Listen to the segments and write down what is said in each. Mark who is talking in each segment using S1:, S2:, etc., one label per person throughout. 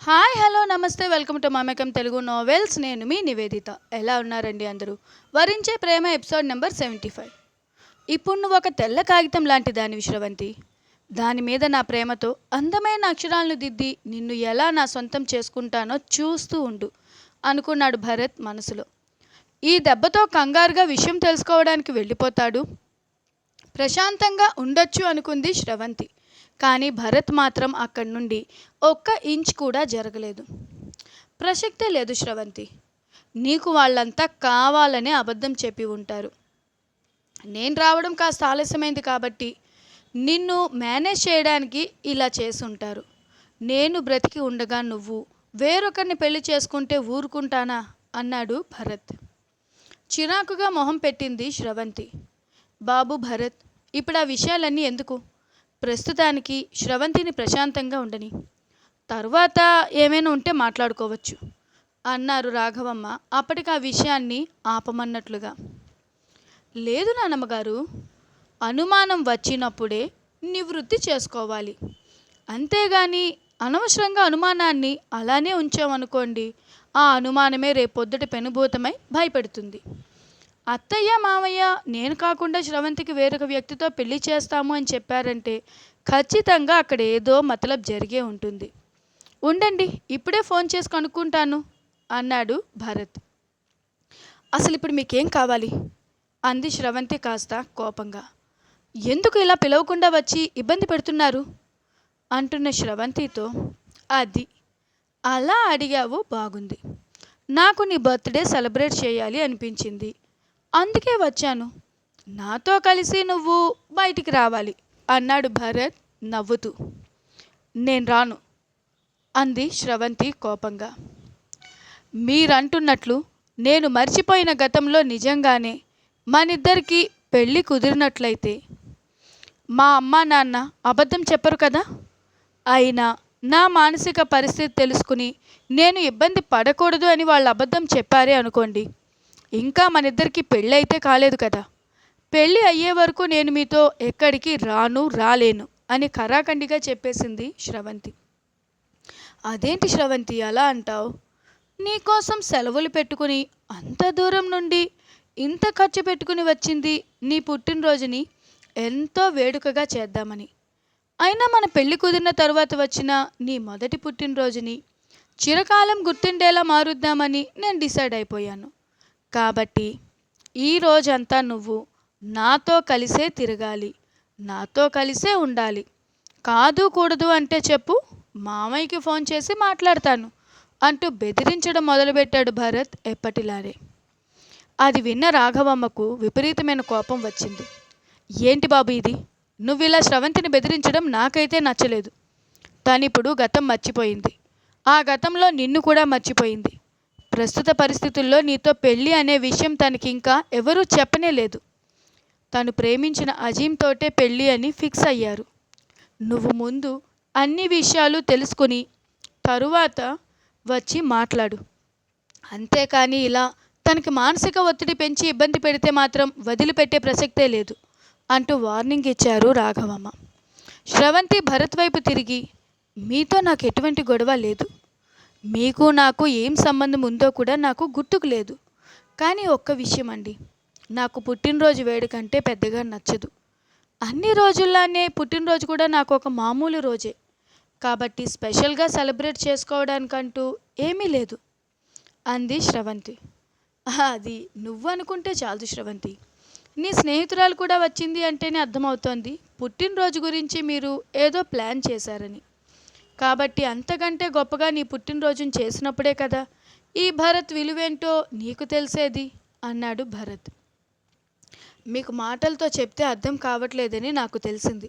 S1: Hi hello నమస్తే welcome to మమకం Telugu novels. నేను మీ నివేదిత. ఎలా ఉన్నారండి అందరూ? వరించే ప్రేమ ఎపిసోడ్ నెంబర్ 75. ఇప్పుడు నువ్వు ఒక తెల్ల కాగితం లాంటి దానివి శ్రవంతి. దాని మీద నా ప్రేమతో అందమైన అక్షరాలను దిద్ది నిన్ను ఎలా నా సొంతం చేసుకుంటానో చూస్తూ ఉండు అనుకున్నాడు భరత్ మనసులో. ఈ దెబ్బతో కంగారుగా విషయం తెలుసుకోవడానికి వెళ్ళిపోతాడు. ప్రశాంతంగా ఉండొచ్చు అనుకుంది శ్రవంతి. కానీ భరత్ మాత్రం అక్కడి నుండి ఒక్క ఇంచ్ కూడా జరగలేదు. ప్రసక్తే లేదు శ్రవంతి. నీకు వాళ్ళంతా కావాలనే అబద్ధం చెప్పి ఉంటారు. నేను రావడం కాస్త ఆలస్యమైంది కాబట్టి నిన్ను మేనేజ్ చేయడానికి ఇలా చేసుంటారు. నేను బ్రతికి ఉండగా నువ్వు వేరొకరిని పెళ్లి చేసుకుంటే ఊరుకుంటానా అన్నాడు భరత్. చిరాకుగా మొహం పెట్టింది శ్రవంతి. బాబు భరత్, ఇప్పుడు ఆ విషయాలన్నీ ఎందుకు? ప్రస్తుతానికి శ్రవంతిని ప్రశాంతంగా ఉండని, తర్వాత ఏమైనా ఉంటే మాట్లాడుకోవచ్చు అన్నారు రాఘవమ్మ అప్పటికి ఆ విషయాన్ని ఆపమన్నట్లుగా. లేదు నానమ్మగారు, అనుమానం వచ్చినప్పుడే నివృత్తి చేసుకోవాలి. అంతేగాని అనవసరంగా అనుమానాన్ని అలానే ఉంచామనుకోండి, ఆ అనుమానమే రేపొద్దుట పెనుభూతమై భయపెడుతుంది. అత్తయ్య మామయ్య నేను కాకుండా శ్రవంతికి వేరొక వ్యక్తితో పెళ్లి చేస్తాము అని చెప్పారంటే ఖచ్చితంగా అక్కడ ఏదో మతలబ్ జరిగే ఉంటుంది. ఉండండి, ఇప్పుడే ఫోన్ చేసి కనుక్కుంటాను అన్నాడు భరత్. అసలు ఇప్పుడు మీకేం కావాలి అంది శ్రవంతి కాస్త కోపంగా. ఎందుకు ఇలా పిలవకుండా వచ్చి ఇబ్బంది పెడుతున్నారు అంటున్న శ్రవంతితో, అది అలా అడిగావు బాగుంది. నాకు నీ బర్త్డే సెలబ్రేట్ చేయాలి అనిపించింది, అందుకే వచ్చాను. నాతో కలిసి నువ్వు బయటికి రావాలి అన్నాడు భరత్ నవ్వుతూ. నేను రాను అంది శ్రవంతి కోపంగా. మీరంటున్నట్లు నేను మర్చిపోయిన గతంలో నిజంగానే మనిద్దరికీ పెళ్ళి కుదిరినట్లయితే మా అమ్మ నాన్న అబద్ధం చెప్పరు కదా. అయినా నా మానసిక పరిస్థితి తెలుసుకుని నేను ఇబ్బంది పడకూడదు అని వాళ్ళు అబద్ధం చెప్పారే అనుకోండి, ఇంకా మనిద్దరికీ పెళ్ళి అయితే కాలేదు కదా. పెళ్ళి అయ్యే వరకు నేను మీతో ఎక్కడికి రాలేను అని ఖరాఖండిగా చెప్పేసింది శ్రవంతి. అదేంటి శ్రవంతి అలా అంటావు? నీకోసం సెలవులు పెట్టుకుని అంత దూరం నుండి ఇంత ఖర్చు పెట్టుకుని వచ్చింది నీ పుట్టినరోజుని ఎంతో వేడుకగా చేద్దామని. అయినా మన పెళ్ళి కుదిరిన తరువాత వచ్చిన నీ మొదటి పుట్టినరోజుని చిరకాలం గుర్తుండేలా మారుద్దామని నేను డిసైడ్ అయిపోయాను. కాబట్టి ఈ రోజంతా నువ్వు నాతో కలిసే తిరగాలి, నాతో కలిసే ఉండాలి. కాదు కూడదు అంటే చెప్పు, మామయ్యకి ఫోన్ చేసి మాట్లాడతాను అంటూ బెదిరించడం మొదలుపెట్టాడు భరత్ ఎప్పటిలానే. అది విన్న రాఘవమ్మకు విపరీతమైన కోపం వచ్చింది. ఏంటి బాబు ఇది? నువ్వు ఇలా శ్రవంతిని బెదిరించడం నాకైతే నచ్చలేదు. తనిప్పుడు గతం మర్చిపోయింది, ఆ గతంలో నిన్ను కూడా మర్చిపోయింది. ప్రస్తుత పరిస్థితుల్లో నీతో పెళ్ళి అనే విషయం తనకి ఇంకా ఎవరూ చెప్పనే లేదు. తను ప్రేమించిన అజీంతోటే పెళ్ళి అని ఫిక్స్ అయ్యారు. నువ్వు ముందు అన్ని విషయాలు తెలుసుకుని తరువాత వచ్చి మాట్లాడు. అంతేకాని ఇలా తనకి మానసిక ఒత్తిడి పెంచి ఇబ్బంది పెడితే మాత్రం వదిలిపెట్టే ప్రసక్తే లేదు అంటూ వార్నింగ్ ఇచ్చారు రాఘవమ్మ. శ్రవంతి భరత్ వైపు తిరిగి, మీతో నాకు ఎటువంటి గొడవ లేదు. మీకు నాకు ఏం సంబంధం ఉందో కూడా నాకు గుర్తుకు లేదు. కానీ ఒక్క విషయం అండి, నాకు పుట్టినరోజు వేడుకంటే పెద్దగా నచ్చదు. అన్ని రోజుల్లానే పుట్టినరోజు కూడా నాకు ఒక మామూలు రోజే కాబట్టి స్పెషల్గా సెలబ్రేట్ చేసుకోవడానికంటూ ఏమీ లేదు అంది శ్రవంతి. అది నువ్వు అనుకుంటే చాలు శ్రవంతి. నీ స్నేహితురాలు కూడా వచ్చింది అంటేనే అర్థమవుతోంది పుట్టినరోజు గురించి మీరు ఏదో ప్లాన్ చేశారని. కాబట్టి అంతకంటే గొప్పగా నీ పుట్టినరోజును చేసినప్పుడే కదా ఈ భరత్ విలువేంటో నీకు తెలిసేది అన్నాడు భరత్. మీకు మాటలతో చెప్తే అర్థం కావట్లేదని నాకు తెలిసింది.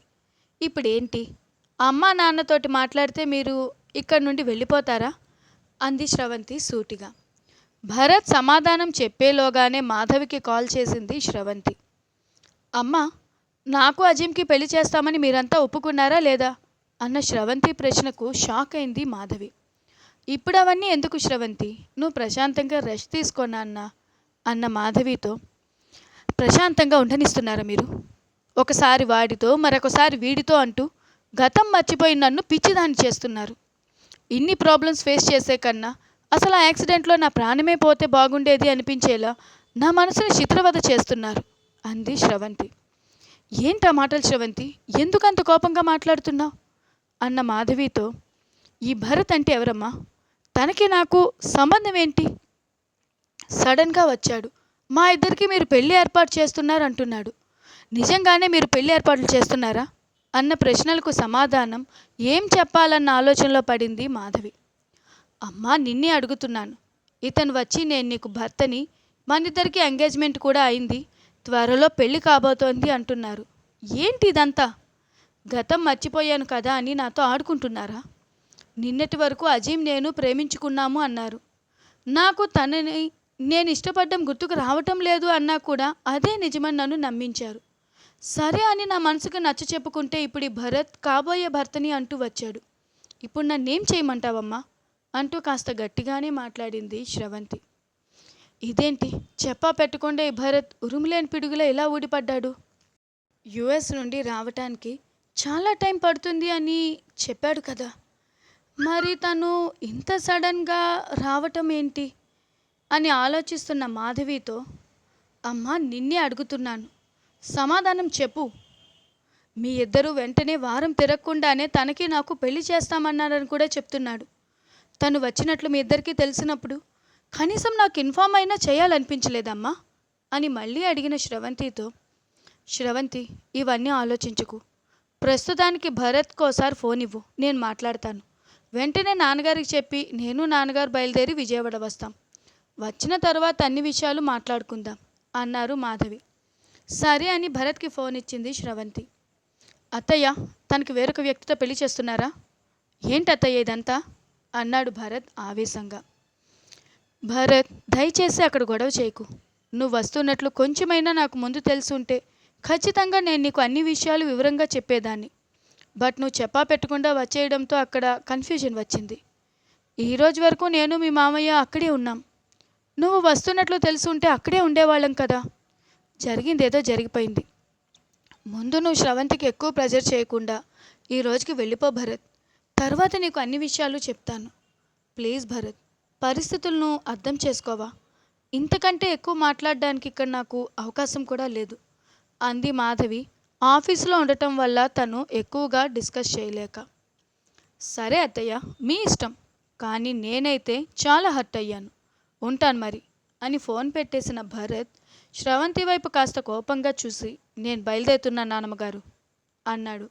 S1: ఇప్పుడేంటి, అమ్మా నాన్నతోటి మాట్లాడితే మీరు ఇక్కడి నుండి వెళ్ళిపోతారా అంది శ్రవంతి సూటిగా. భరత్ సమాధానం చెప్పేలోగానే మాధవికి కాల్ చేసింది శ్రవంతి. అమ్మ, నాకు అజీంకి పెళ్లి చేస్తామని మీరంతా ఒప్పుకున్నారా లేదా అన్న శ్రవంతి ప్రశ్నకు షాక్ అయింది మాధవి. ఇప్పుడు అవన్నీ ఎందుకు శ్రవంతి, నువ్వు ప్రశాంతంగా రెస్ట్ తీసుకోనా అన్న మాధవితో. ప్రశాంతంగా ఉండనిస్తున్నారా మీరు? ఒకసారి వాడితో మరొకసారి వీడితో అంటూ గతం మర్చిపోయి నన్ను పిచ్చిదాన్ని చేస్తున్నారు. ఇన్ని ప్రాబ్లమ్స్ ఫేస్ చేసే కన్నా అసలు ఆ యాక్సిడెంట్లో నా ప్రాణమే పోతే బాగుండేది అనిపించేలా నా మనసుని చిత్రవద చేస్తున్నారు అంది శ్రవంతి. ఏంటా మాటలు శ్రవంతి, ఎందుకంత కోపంగా మాట్లాడుతున్నావు అన్న మాధవితో. ఈ భరత్ అంటే ఎవరమ్మా? తనకి నాకు సంబంధం ఏంటి? సడన్గా వచ్చాడు. మా ఇద్దరికి మీరు పెళ్లి ఏర్పాటు చేస్తున్నారు అంటున్నాడు. నిజంగానే మీరు పెళ్లి ఏర్పాట్లు చేస్తున్నారా అన్న ప్రశ్నలకు సమాధానం ఏం చెప్పాలన్న ఆలోచనలో పడింది మాధవి. అమ్మా, నిన్నే అడుగుతున్నాను. ఇతను వచ్చి నేను నీకు భర్తని, మనిద్దరికి ఎంగేజ్మెంట్ కూడా అయింది, త్వరలో పెళ్లి కాబోతోంది అంటున్నారు. ఏంటి ఇదంతా? గతం మర్చిపోయాను కదా అని నాతో ఆడుకుంటున్నారా? నిన్నటి వరకు అజీం నేను ప్రేమించుకున్నాము అన్నారు. నాకు తనని నేను ఇష్టపడ్డం గుర్తుకు రావటం లేదు అన్నా కూడా అదే నిజమని నన్ను నమ్మించారు. సరే అని నా మనసుకు నచ్చ చెప్పుకుంటే ఇప్పుడు ఈ భరత్ కాబోయే భర్తని అంటూ వచ్చాడు. ఇప్పుడు నన్నేం చేయమంటావమ్మా అంటూ కాస్త గట్టిగానే మాట్లాడింది శ్రవంతి. ఇదేంటి చెప్పా పెట్టకుండా ఈ భరత్ ఉరుములేని పిడుగులో ఎలా ఊడిపడ్డాడు? యుఎస్ నుండి రావటానికి చాలా టైం పడుతుంది అని చెప్పాడు కదా, మరి తను ఇంత సడన్గా రావటం ఏంటి అని ఆలోచిస్తున్న మాధవితో, అమ్మా నిన్నే అడుగుతున్నాను, సమాధానం చెప్పు. మీ ఇద్దరు వెంటనే వారం తిరగకుండానే తనకి నాకు పెళ్లి చేస్తామన్నారని కూడా చెప్తున్నాడు. తను వచ్చినట్లు మీ ఇద్దరికీ తెలిసినప్పుడు కనీసం నాకు ఇన్ఫామ్ అయినా చేయాలనిపించలేదమ్మా అని మళ్ళీ అడిగిన శ్రవంతితో, శ్రవంతి ఇవన్నీ ఆలోచించుకు. ప్రస్తుతానికి భరత్కోసారి ఫోన్ ఇవ్వు, నేను మాట్లాడతాను. వెంటనే నాన్నగారికి చెప్పి నేను నాన్నగారు బయలుదేరి విజయవాడ వస్తాం. వచ్చిన తర్వాత అన్ని విషయాలు మాట్లాడుకుందాం అన్నారు మాధవి. సరే అని భరత్కి ఫోన్ ఇచ్చింది శ్రవంతి. అత్తయ్య, తనకి వేరొక వ్యక్తితో పెళ్లి చేస్తున్నారా? ఏంటి అత్తయ్య ఇదంతా అన్నాడు భరత్ ఆవేశంగా. భరత్, దయచేసి అక్కడ గొడవ చేయకు. నువ్వు వస్తున్నట్లు కొంచెమైనా నాకు ముందు తెలుసుంటే ఖచ్చితంగా నేను నీకు అన్ని విషయాలు వివరంగా చెప్పేదాన్ని. బట్ నువ్వు చెప్పా పెట్టకుండా వచ్చేయడంతో అక్కడ కన్ఫ్యూజన్ వచ్చింది. ఈరోజు వరకు నేను మీ మామయ్య అక్కడే ఉన్నాం. నువ్వు వస్తున్నట్లు తెలుసుంటే అక్కడే ఉండేవాళ్ళం కదా. జరిగిందేదో జరిగిపోయింది. ముందు నువ్వు శ్రవంతికి ఎక్కువ ప్రెజర్ చేయకుండా ఈ రోజుకి వెళ్ళిపో భరత్. తర్వాత నీకు అన్ని విషయాలు చెప్తాను. ప్లీజ్ భరత్, పరిస్థితులను అర్థం చేసుకోవా? ఇంతకంటే ఎక్కువ మాట్లాడడానికి ఇక్కడ నాకు అవకాశం కూడా లేదు అంది మాధవి. ఆఫీసులో ఉండటం వల్ల తను ఎక్కువగా డిస్కస్ చేయలేక. సరే అత్తయ్య, మీ ఇష్టం, కానీ నేనైతే చాలా హర్ట్ అయ్యాను. ఉంటాను మరి అని ఫోన్ పెట్టేసిన భరత్ శ్రవంతి వైపు కాస్త కోపంగా చూసి, నేను బయలుదేరుతున్నా నాన్నమ్మగారు అన్నాడు.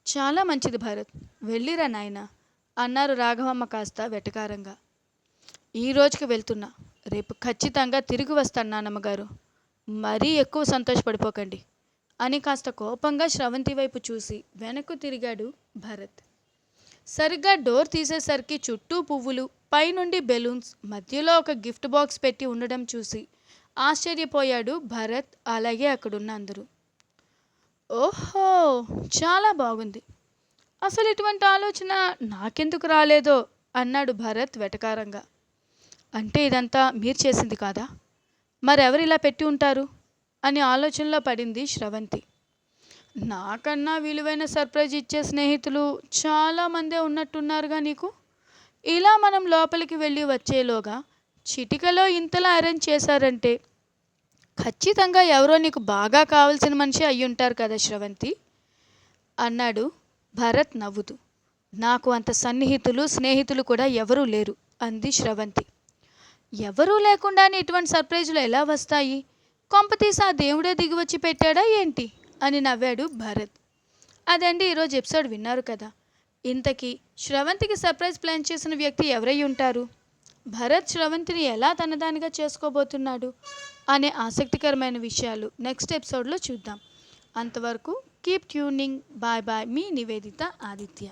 S1: చాలా మంచిది భరత్, వెళ్ళిరా నాయనా అన్నారు రాఘవమ్మ కాస్త వెటకారంగా. ఈ రోజుకి వెళ్తున్నా, రేపు ఖచ్చితంగా తిరిగి వస్తాను నాన్నమ్మగారు, మరీ ఎక్కువ సంతోషపడిపోకండి అని కాస్త కోపంగా శ్రవంతి వైపు చూసి వెనక్కు తిరిగాడు భరత్. సరిగ్గా డోర్ తీసేసరికి చుట్టూ పువ్వులు, పైనుండి బెలూన్స్, మధ్యలో ఒక గిఫ్ట్ బాక్స్ పెట్టి ఉండడం చూసి ఆశ్చర్యపోయాడు భరత్, అలాగే అక్కడున్న అందరూ. ఓహో, చాలా బాగుంది, అసలు ఇటువంటి ఆలోచన నాకెందుకు రాలేదో అన్నాడు భరత్ వెటకారంగా. అంటే ఇదంతా మీరు చేసింది కాదా? మరెవరు ఇలా పెట్టి ఉంటారు అని ఆలోచనలో పడింది శ్రవంతి. నాకన్నా విలువైన సర్ప్రైజ్ ఇచ్చే స్నేహితులు చాలామందే ఉన్నట్టున్నారుగా నీకు. ఇలా మనం లోపలికి వెళ్ళి వచ్చేలోగా చిటికలో ఇంతలా అరేంజ్ చేశారంటే ఖచ్చితంగా ఎవరో నీకు బాగా కావాల్సిన మనిషి అయ్యుంటారు కదా శ్రవంతి అన్నాడు భరత్ నవ్వుతూ. నాకు అంత సన్నిహితులు స్నేహితులు కూడా ఎవరూ లేరు అంది శ్రవంతి. ఎవరూ లేకుండానే ఇటువంటి సర్ప్రైజులు ఎలా వస్తాయి? కొంపతీసి ఆ దేవుడే దిగివచ్చి పెట్టాడా ఏంటి అని నవ్వాడు భరత్. అదండి ఈరోజు ఎపిసోడ్ విన్నారు కదా. ఇంతకీ శ్రవంతికి సర్ప్రైజ్ ప్లాన్ చేసిన వ్యక్తి ఎవరై ఉంటారు? భరత్ శ్రవంతిని ఎలా తనదానిగా చేసుకోబోతున్నాడు అనే ఆసక్తికరమైన విషయాలు నెక్స్ట్ ఎపిసోడ్లో చూద్దాం. అంతవరకు కీప్ ట్యూనింగ్. బాయ్ బాయ్, మీ నివేదిత ఆదిత్య.